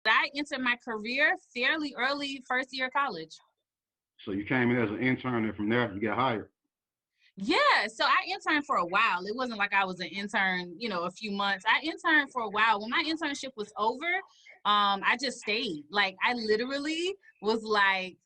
I entered my career fairly early, first year of college. So you came in as an intern, and from there you got hired. Yeah, so I interned for a while. It wasn't like I was an intern, a few months. I interned for a while. When my internship was over, I just stayed. Like I literally was like,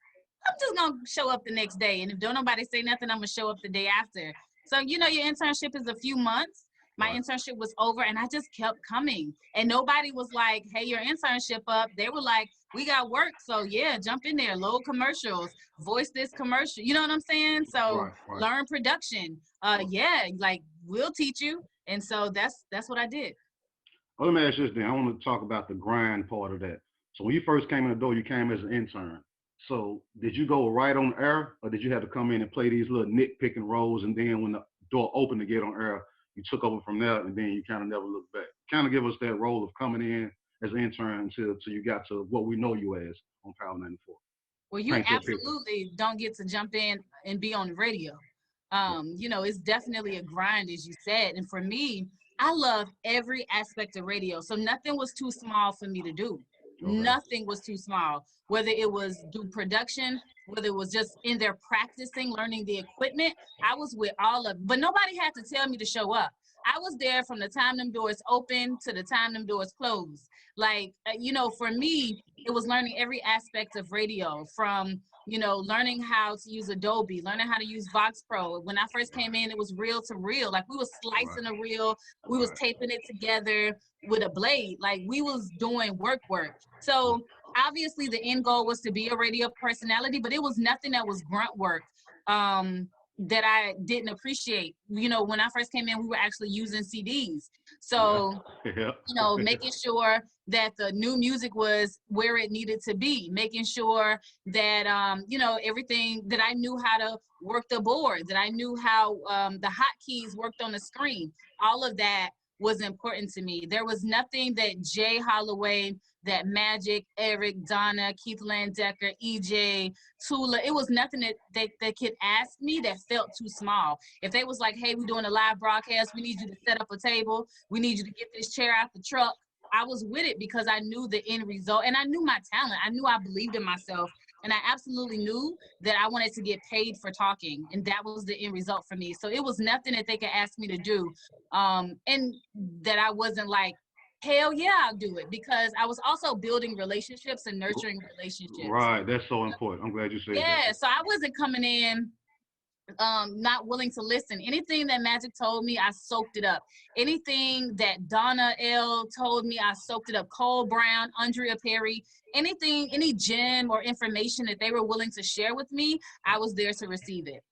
I'm just gonna show up the next day, and if don't nobody say nothing, I'm gonna show up the day after. So your internship is a few months. My Right. internship was over, and I just kept coming, and nobody was like, "Hey, your internship up." They were like, "We got work, so yeah, jump in there, load commercials, voice this commercial." You know what I'm saying? So Right. Right. learn production. Yeah, like we'll teach you, and so that's what I did. Well, let me ask you this then. I want to talk about the grind part of that. So when you first came in the door, you came as an intern. So did you go right on air, or did you have to come in and play these little nitpicking roles, and then when the door opened to get on air, you took over from there, and then you kind of never looked back? Kind of give us that role of coming in as an intern until you got to what we know you as on Power 94. Well, you Paint your picture. absolutely don't get to jump in and be on the radio. Right. It's definitely a grind, as you said. And for me, I love every aspect of radio. So nothing was too small for me to do. Okay. Nothing was too small. Whether it was do production, whether it was just in there practicing, learning the equipment, I was with all of it. But nobody had to tell me to show up. I was there from the time them doors open to the time them doors closed. Like, for me, it was learning every aspect of radio from learning how to use Adobe, learning how to use Vox Pro. When I first came in, it was reel to reel. Like we was Right. slicing a reel, we was Right. taping it together with a blade. Like we was doing work. So obviously the end goal was to be a radio personality, but it was nothing that was grunt work. That I didn't appreciate. When I first came in, we were actually using CDs. Yeah. So Yeah. making sure that the new music was where it needed to be, making sure that, everything that I knew how to work the board, that I knew how the hotkeys worked on the screen. All of that was important to me. There was nothing that Jay Holloway, that Magic, Eric, Donna, Keith Landecker, EJ, Tula, it was nothing that they could ask me that felt too small. If they was like, hey, we're doing a live broadcast, we need you to set up a table, we need you to get this chair out the truck, I was with it because I knew the end result and I knew my talent. I knew I believed in myself and I absolutely knew that I wanted to get paid for talking. And that was the end result for me. So it was nothing that they could ask me to do. And that I wasn't like, hell yeah, I'll do it, because I was also building relationships and nurturing relationships. Right. That's so important. I'm glad you said that. Yeah. So I wasn't coming in not willing to listen. Anything that Magic told me, I soaked it up. Anything that Donna L told me, I soaked it up. Cole Brown, Andrea Perry, anything, any gem or information that they were willing to share with me, I was there to receive it.